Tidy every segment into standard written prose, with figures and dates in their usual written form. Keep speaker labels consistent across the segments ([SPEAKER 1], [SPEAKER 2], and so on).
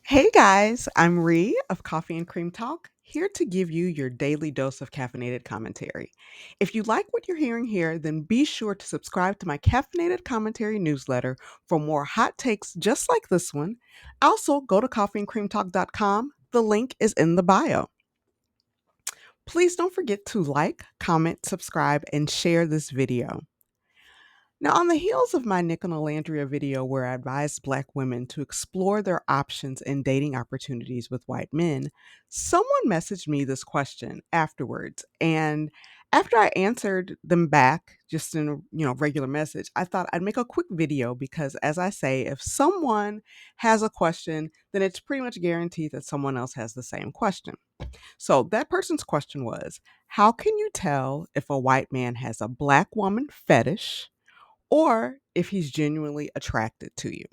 [SPEAKER 1] Hey guys, I'm Ree of Coffee and Cream Talk, here to give you your daily dose of caffeinated commentary. If you like what you're hearing here, then be sure to subscribe to my caffeinated commentary newsletter for more hot takes just like this one. Also, go to coffeeandcreamtalk.com. The link is in the bio. Please don't forget to like, comment, subscribe, and share this video. Now, on the heels of my Nicolandria video where I advised Black women to explore their options in dating opportunities with white men, someone messaged me this question afterwards. And after I answered them back just in a regular message, I thought I'd make a quick video because, as I say, if someone has a question, then it's pretty much guaranteed that someone else has the same question. So that person's question was, how can you tell if a white man has a Black woman fetish or if he's genuinely attracted to you?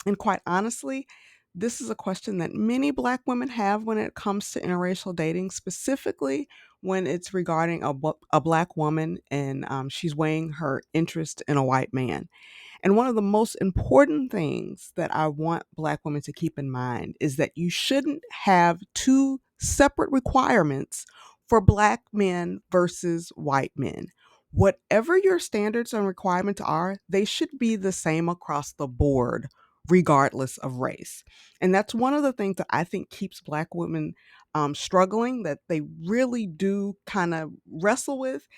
[SPEAKER 1] And quite honestly, this is a question that many Black women have when it comes to interracial dating, specifically when it's regarding a Black woman and she's weighing her interest in a white man. And one of the most important things that I want Black women to keep in mind is that you shouldn't have two separate requirements for Black men versus white men. Whatever your standards and requirements are, they should be the same across the board, regardless of race. And that's one of the things that I think keeps Black women struggling, that they really do kind of wrestle with,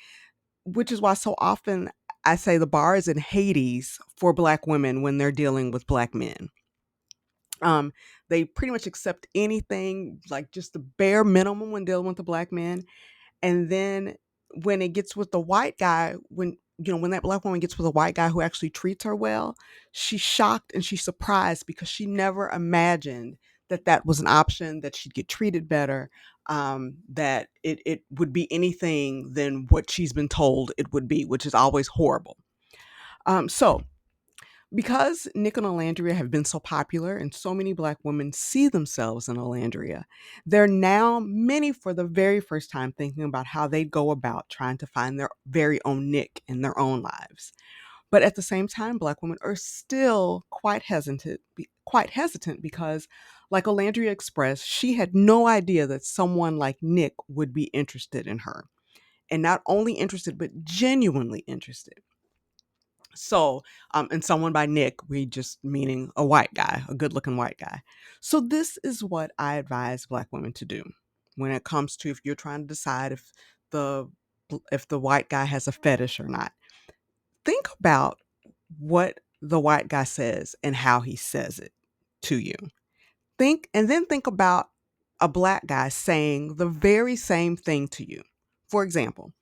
[SPEAKER 1] which is why so often I say the bar is in Hades for Black women when they're dealing with Black men. Um, they pretty much accept anything, like just the bare minimum when dealing with the Black man. And then when it gets with the white guy, when that Black woman gets with a white guy who actually treats her well, she's shocked and she's surprised because she never imagined that that was an option, that she'd get treated better, that it would be anything than what she's been told it would be, which is always horrible. So because Nick and Olandria have been so popular and so many Black women see themselves in Olandria, there are now many for the very first time thinking about how they'd go about trying to find their very own Nick in their own lives. But at the same time, Black women are still quite hesitant because, like Olandria expressed, she had no idea that someone like Nick would be interested in her. And not only interested, but genuinely interested. So, and someone by Nick, we just meaning a white guy, a good looking white guy. So, this is what I advise Black women to do when it comes to if you're trying to decide the if the white guy has a fetish or not. Think about what the white guy says and how he says it to you. Think about a Black guy saying the very same thing to you. For example,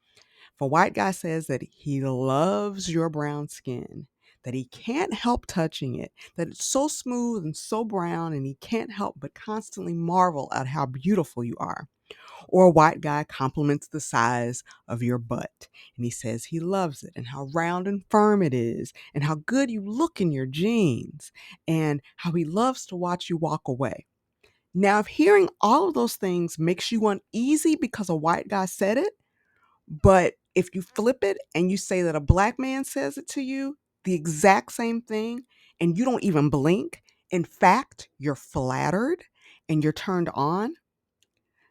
[SPEAKER 1] if a white guy says that he loves your brown skin, that he can't help touching it, that it's so smooth and so brown, and he can't help but constantly marvel at how beautiful you are. Or a white guy compliments the size of your butt, and he says he loves it, and how round and firm it is, and how good you look in your jeans, and how he loves to watch you walk away. Now, if hearing all of those things makes you uneasy because a white guy said it, but if you flip it and you say that a Black man says it to you, the exact same thing, and you don't even blink, in fact, you're flattered and you're turned on,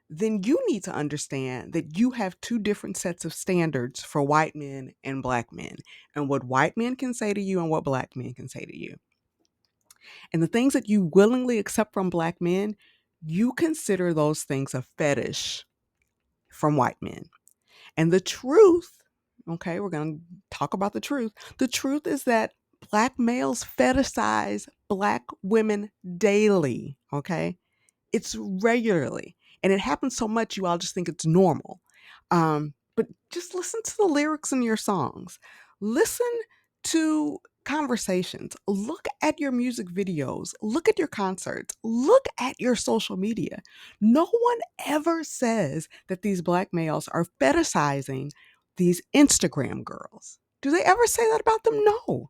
[SPEAKER 1] then you need to understand that you have two different sets of standards for white men and Black men, and what white men can say to you and what Black men can say to you. And the things that you willingly accept from Black men, you consider those things a fetish from white men. And the truth, okay, we're going to talk about the truth. The truth is that Black males fetishize Black women daily, okay? It's regularly. And it happens so much you all just think it's normal. But just listen to the lyrics in your songs. Listen to conversations. Look at your music videos. Look at your concerts. Look at your social media. No one ever says that these Black males are fetishizing these Instagram girls. Do they ever say that about them? No.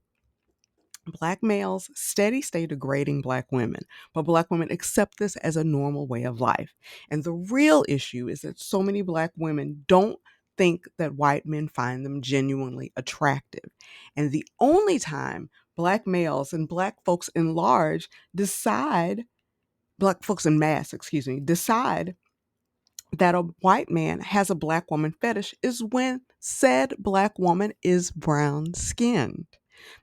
[SPEAKER 1] Black males steady stay degrading Black women, but Black women accept this as a normal way of life. And the real issue is that so many Black women don't think that white men find them genuinely attractive. And the only time Black males and Black folks in large decide black folks in mass, excuse me, decide that a white man has a black woman fetish is when said black woman is brown skinned.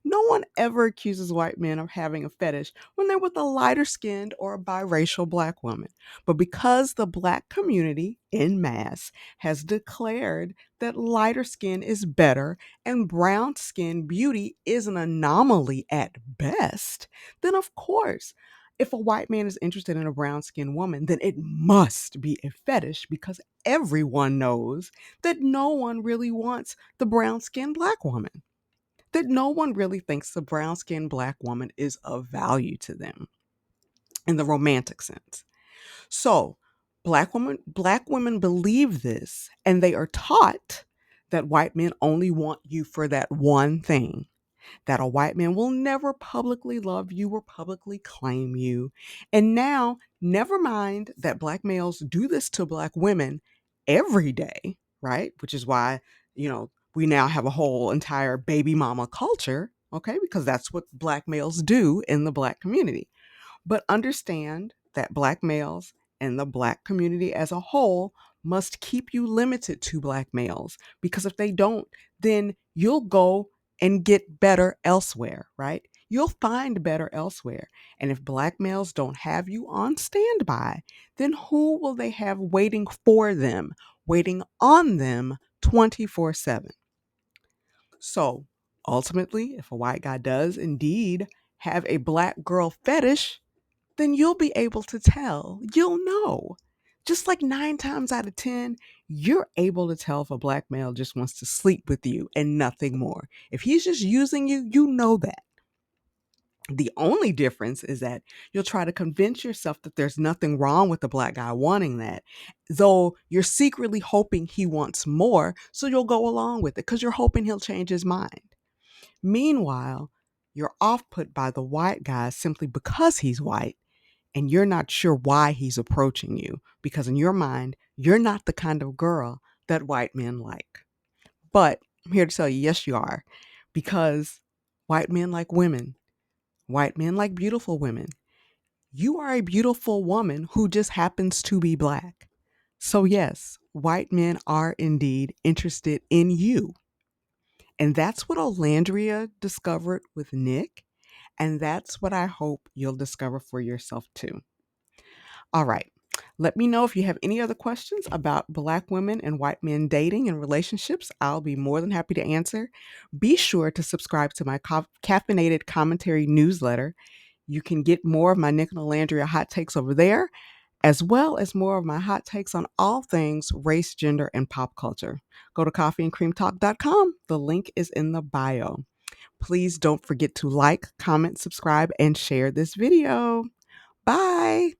[SPEAKER 1] No one ever accuses white men of having a fetish when they're with a lighter skinned or a biracial black woman. But because the black community in mass has declared that lighter skin is better and brown skin beauty is an anomaly at best, then of course if a white man is interested in a brown skinned woman, then it must be a fetish because everyone knows that no one really wants the brown skinned black woman, that no one really thinks the brown skinned black woman is of value to them in the romantic sense. So, black women believe this and they are taught that white men only want you for that one thing, that a white man will never publicly love you or publicly claim you. And now, never mind that black males do this to black women every day, right? Which is why, we now have a whole entire baby mama culture, okay? Because that's what black males do in the black community. But understand that black males and the black community as a whole must keep you limited to black males because if they don't, then you'll go and get better elsewhere, right? You'll find better elsewhere. And if black males don't have you on standby, then who will they have waiting for them, waiting on them 24/7? So ultimately, if a white guy does indeed have a black girl fetish, then you'll be able to tell. You'll know. Just like 9 times out of 10, you're able to tell if a black male just wants to sleep with you and nothing more. If he's just using you, you know that. The only difference is that you'll try to convince yourself that there's nothing wrong with the black guy wanting that, though you're secretly hoping he wants more, so you'll go along with it because you're hoping he'll change his mind. Meanwhile, you're off put by the white guy simply because he's white and you're not sure why he's approaching you because in your mind, you're not the kind of girl that white men like. But I'm here to tell you, yes, you are, because white men like women, white men like beautiful women. You are a beautiful woman who just happens to be black. So, yes, white men are indeed interested in you. And that's what Olandria discovered with Nick. And that's what I hope you'll discover for yourself too. All right. Let me know if you have any other questions about black women and white men dating and relationships. I'll be more than happy to answer. Be sure to subscribe to my caffeinated commentary newsletter. You can get more of my Nicolandria hot takes over there, as well as more of my hot takes on all things race, gender, and pop culture. Go to coffeeandcreamtalk.com. The link is in the bio. Please don't forget to like, comment, subscribe, and share this video. Bye.